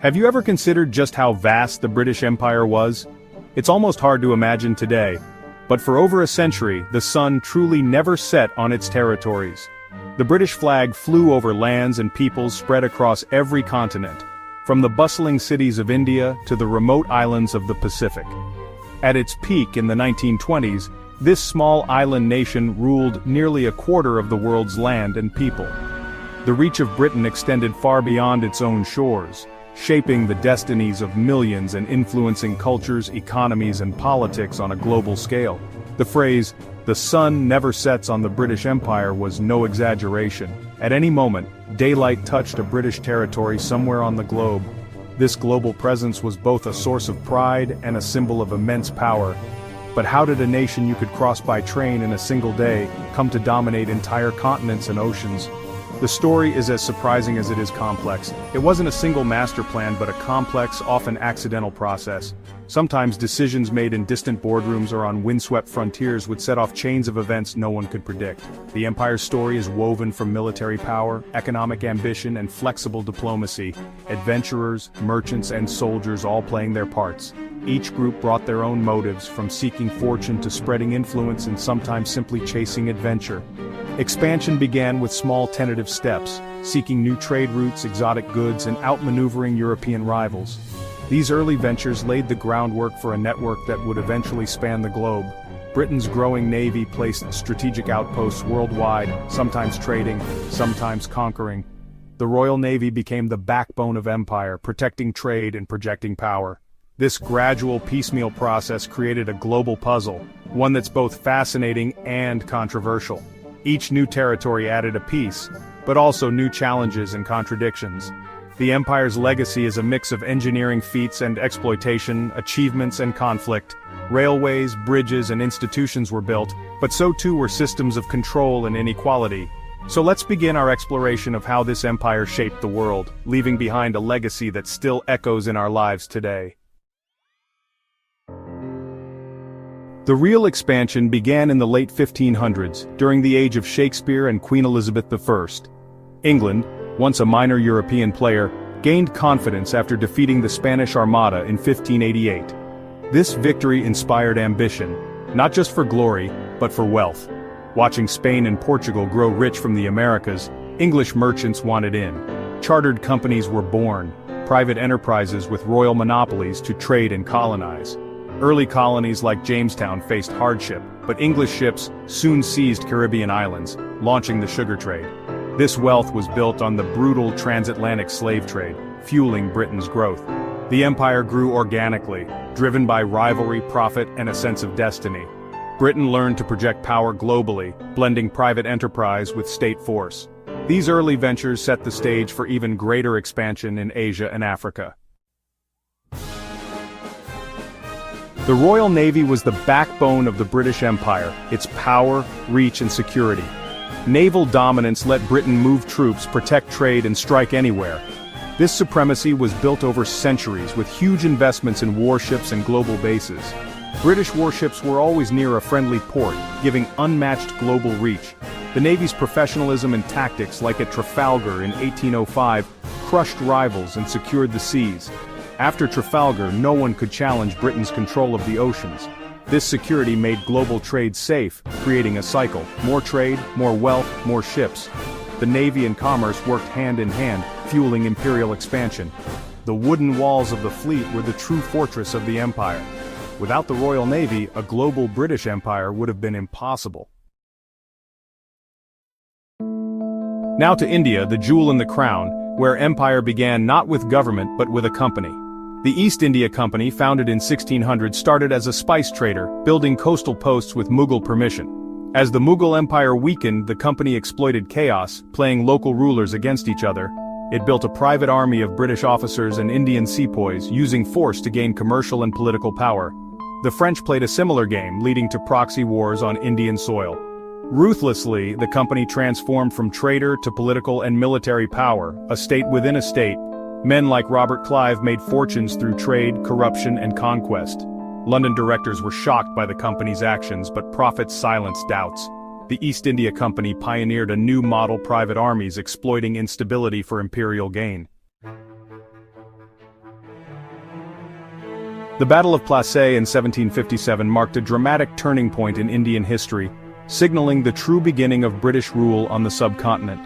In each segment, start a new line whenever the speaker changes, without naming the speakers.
Have you ever considered just how vast the British Empire was? It's almost hard to imagine today, but for over a century, the sun truly never set on its territories. The British flag flew over lands and peoples spread across every continent, from the bustling cities of India to the remote islands of the Pacific. At its peak in the 1920s, this small island nation ruled nearly a quarter of the world's land and people. The reach of Britain extended far beyond its own shores, shaping the destinies of millions and influencing cultures, economies, and politics on a global scale. The phrase, "the sun never sets on the British Empire," was no exaggeration. At any moment, daylight touched a British territory somewhere on the globe. This global presence was both a source of pride and a symbol of immense power. But how did a nation you could cross by train in a single day come to dominate entire continents and oceans? The story is as surprising as it is complex. It wasn't a single master plan but a complex, often accidental process. Sometimes decisions made in distant boardrooms or on windswept frontiers would set off chains of events no one could predict. The empire's story is woven from military power, economic ambition, and flexible diplomacy, adventurers, merchants, and soldiers all playing their parts. Each group brought their own motives, from seeking fortune to spreading influence and sometimes simply chasing adventure. Expansion began with small tentative steps, seeking new trade routes, exotic goods, and outmaneuvering European rivals. These early ventures laid the groundwork for a network that would eventually span the globe. Britain's growing navy placed strategic outposts worldwide, sometimes trading, sometimes conquering. The Royal Navy became the backbone of empire, protecting trade and projecting power. This gradual piecemeal process created a global puzzle, one that's both fascinating and controversial. Each new territory added a piece, but also new challenges and contradictions. The empire's legacy is a mix of engineering feats and exploitation, achievements and conflict. Railways, bridges, and institutions were built, but so too were systems of control and inequality. So let's begin our exploration of how this empire shaped the world, leaving behind a legacy that still echoes in our lives today. The real expansion began in the late 1500s, during the age of Shakespeare and Queen Elizabeth I. England, once a minor European player, gained confidence after defeating the Spanish Armada in 1588. This victory inspired ambition, not just for glory, but for wealth. Watching Spain and Portugal grow rich from the Americas, English merchants wanted in. Chartered companies were born, private enterprises with royal monopolies to trade and colonize. Early colonies like Jamestown faced hardship, but English ships soon seized Caribbean islands, launching the sugar trade. This wealth was built on the brutal transatlantic slave trade, fueling Britain's growth. The empire grew organically, driven by rivalry, profit, and a sense of destiny. Britain learned to project power globally, blending private enterprise with state force. These early ventures set the stage for even greater expansion in Asia and Africa. The Royal Navy was the backbone of the British Empire, its power, reach, and security. Naval dominance let Britain move troops, protect trade, and strike anywhere. This supremacy was built over centuries with huge investments in warships and global bases. British warships were always near a friendly port, giving unmatched global reach. The Navy's professionalism and tactics, like at Trafalgar in 1805, crushed rivals and secured the seas. After Trafalgar, no one could challenge Britain's control of the oceans. This security made global trade safe, creating a cycle: more trade, more wealth, more ships. The Navy and commerce worked hand in hand, fueling imperial expansion. The wooden walls of the fleet were the true fortress of the empire. Without the Royal Navy, a global British Empire would have been impossible. Now to India, the jewel in the crown, where empire began not with government but with a company. The East India Company, founded in 1600, started as a spice trader, building coastal posts with Mughal permission. As the Mughal Empire weakened, the company exploited chaos, playing local rulers against each other. It built a private army of British officers and Indian sepoys, using force to gain commercial and political power. The French played a similar game, leading to proxy wars on Indian soil. Ruthlessly, the company transformed from trader to political and military power, a state within a state. Men like Robert Clive made fortunes through trade, corruption, and conquest. London directors were shocked by the company's actions, but prophets silenced doubts. The East India Company pioneered a new model: private armies exploiting instability for imperial gain. The Battle of Plassey in 1757 marked a dramatic turning point in Indian history, signaling the true beginning of British rule on the subcontinent.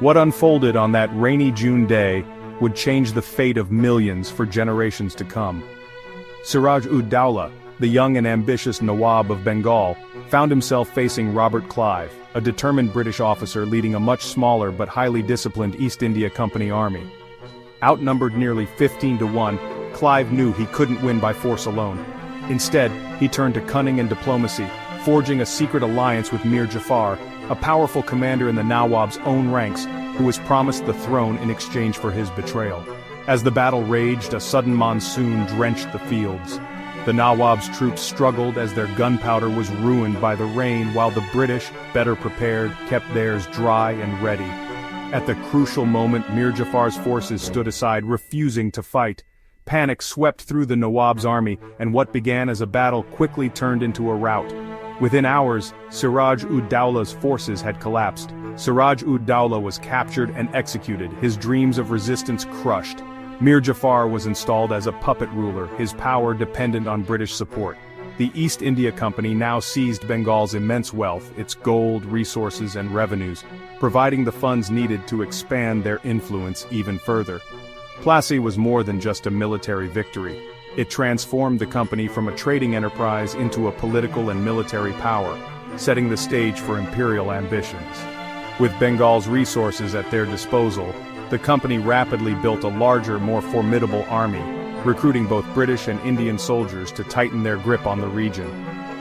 What unfolded on that rainy June day would change the fate of millions for generations to come. Siraj-ud-Dowlah, the young and ambitious Nawab of Bengal, found himself facing Robert Clive, a determined British officer leading a much smaller but highly disciplined East India Company army. Outnumbered nearly 15-1, Clive knew he couldn't win by force alone. Instead, he turned to cunning and diplomacy, forging a secret alliance with Mir Jafar, a powerful commander in the Nawab's own ranks, who was promised the throne in exchange for his betrayal. As the battle raged, a sudden monsoon drenched the fields. The Nawab's troops struggled as their gunpowder was ruined by the rain, while the British, better prepared, kept theirs dry and ready. At the crucial moment, Mir Jafar's forces stood aside, refusing to fight. Panic swept through the Nawab's army, and what began as a battle quickly turned into a rout. Within hours, Siraj-ud-Dowlah's forces had collapsed. Siraj-ud-Dowlah was captured and executed, his dreams of resistance crushed. Mir Jafar was installed as a puppet ruler, his power dependent on British support. The East India Company now seized Bengal's immense wealth, its gold, resources and revenues, providing the funds needed to expand their influence even further. Plassey was more than just a military victory. It transformed the company from a trading enterprise into a political and military power, setting the stage for imperial ambitions. With Bengal's resources at their disposal, the company rapidly built a larger, more formidable army, recruiting both British and Indian soldiers to tighten their grip on the region.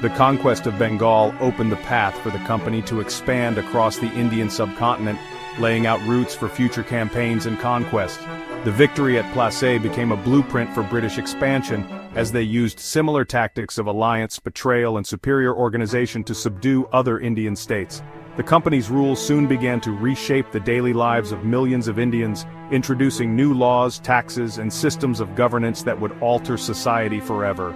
The conquest of Bengal opened the path for the company to expand across the Indian subcontinent, laying out routes for future campaigns and conquests. The victory at Plassey became a blueprint for British expansion, as they used similar tactics of alliance, betrayal and superior organization to subdue other Indian states. The company's rule soon began to reshape the daily lives of millions of Indians, introducing new laws, taxes, and systems of governance that would alter society forever.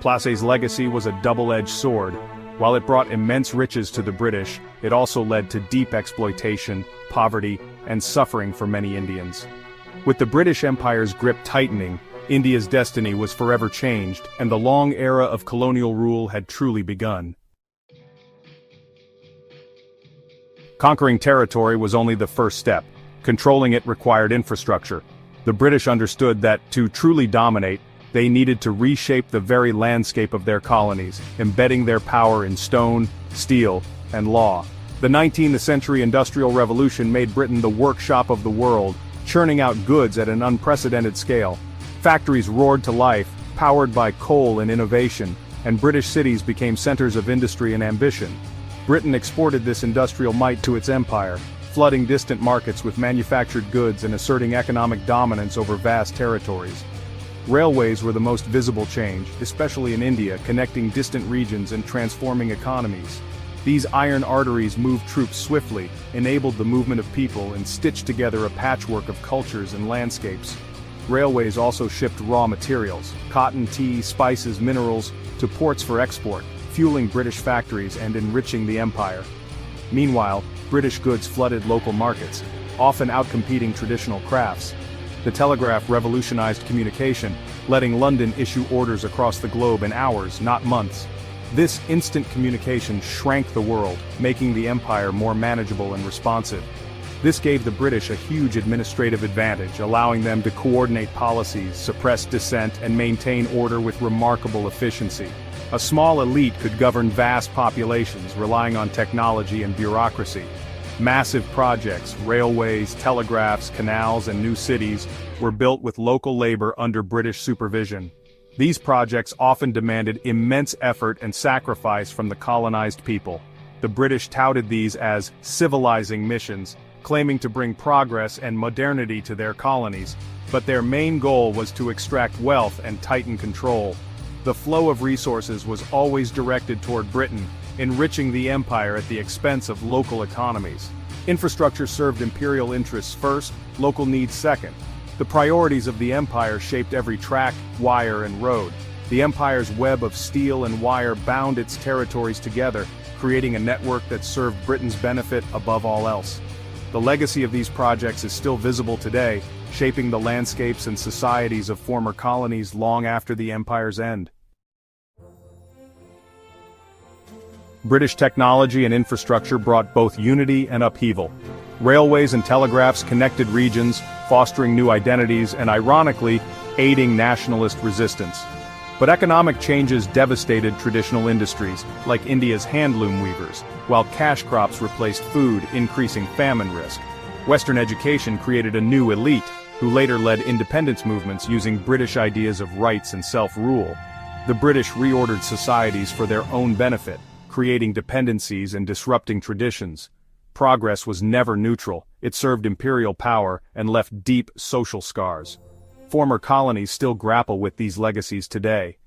Plassey's legacy was a double-edged sword. While it brought immense riches to the British, it also led to deep exploitation, poverty, and suffering for many Indians. With the British Empire's grip tightening, India's destiny was forever changed, and the long era of colonial rule had truly begun. Conquering territory was only the first step. Controlling it required infrastructure. The British understood that, to truly dominate, they needed to reshape the very landscape of their colonies, embedding their power in stone, steel, and law. The 19th century Industrial Revolution made Britain the workshop of the world, churning out goods at an unprecedented scale. Factories roared to life, powered by coal and innovation, and British cities became centers of industry and ambition. Britain exported this industrial might to its empire, flooding distant markets with manufactured goods and asserting economic dominance over vast territories. Railways were the most visible change, especially in India, connecting distant regions and transforming economies. These iron arteries moved troops swiftly, enabled the movement of people, and stitched together a patchwork of cultures and landscapes. Railways also shipped raw materials, cotton, tea, spices, minerals, to ports for export, fueling British factories and enriching the empire. Meanwhile, British goods flooded local markets, often outcompeting traditional crafts. The telegraph revolutionized communication, letting London issue orders across the globe in hours, not months. This instant communication shrank the world, making the empire more manageable and responsive. This gave the British a huge administrative advantage, allowing them to coordinate policies, suppress dissent, and maintain order with remarkable efficiency. A small elite could govern vast populations, relying on technology and bureaucracy. Massive projects, railways, telegraphs, canals, and new cities were built with local labor under British supervision. These projects often demanded immense effort and sacrifice from the colonized people. The British touted these as civilizing missions, claiming to bring progress and modernity to their colonies, but their main goal was to extract wealth and tighten control. The flow of resources was always directed toward Britain, enriching the empire at the expense of local economies. Infrastructure served imperial interests first, local needs second. The priorities of the empire shaped every track, wire, and road. The empire's web of steel and wire bound its territories together, creating a network that served Britain's benefit above all else. The legacy of these projects is still visible today, shaping the landscapes and societies of former colonies long after the empire's end. British technology and infrastructure brought both unity and upheaval. Railways and telegraphs connected regions, fostering new identities and, ironically, aiding nationalist resistance. But economic changes devastated traditional industries, like India's handloom weavers, while cash crops replaced food, increasing famine risk. Western education created a new elite, who later led independence movements using British ideas of rights and self-rule. The British reordered societies for their own benefit, creating dependencies and disrupting traditions. Progress was never neutral, it served imperial power and left deep social scars. Former colonies still grapple with these legacies today.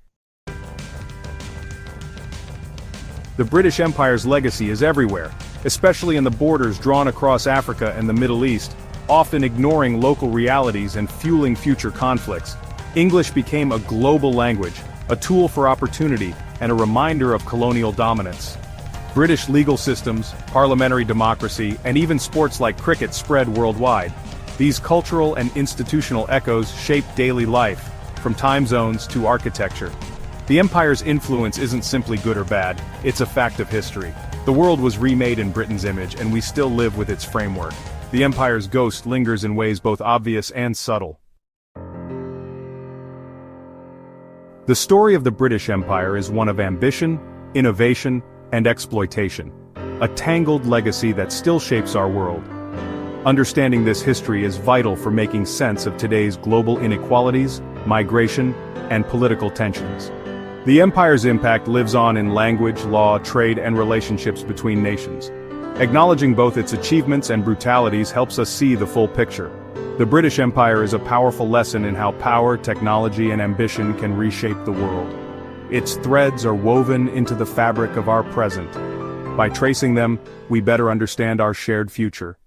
The British Empire's legacy is everywhere, especially in the borders drawn across Africa and the Middle East, often ignoring local realities and fueling future conflicts. English became a global language, a tool for opportunity, and a reminder of colonial dominance. British legal systems, parliamentary democracy, and even sports like cricket spread worldwide. These cultural and institutional echoes shape daily life, from time zones to architecture. The empire's influence isn't simply good or bad, it's a fact of history. The world was remade in Britain's image, and we still live with its framework. The empire's ghost lingers in ways both obvious and subtle. The story of the British Empire is one of ambition, innovation, and exploitation. A tangled legacy that still shapes our world. Understanding this history is vital for making sense of today's global inequalities, migration, and political tensions. The empire's impact lives on in language, law, trade, and relationships between nations. Acknowledging both its achievements and brutalities helps us see the full picture. The British Empire is a powerful lesson in how power, technology, and ambition can reshape the world. Its threads are woven into the fabric of our present. By tracing them, we better understand our shared future.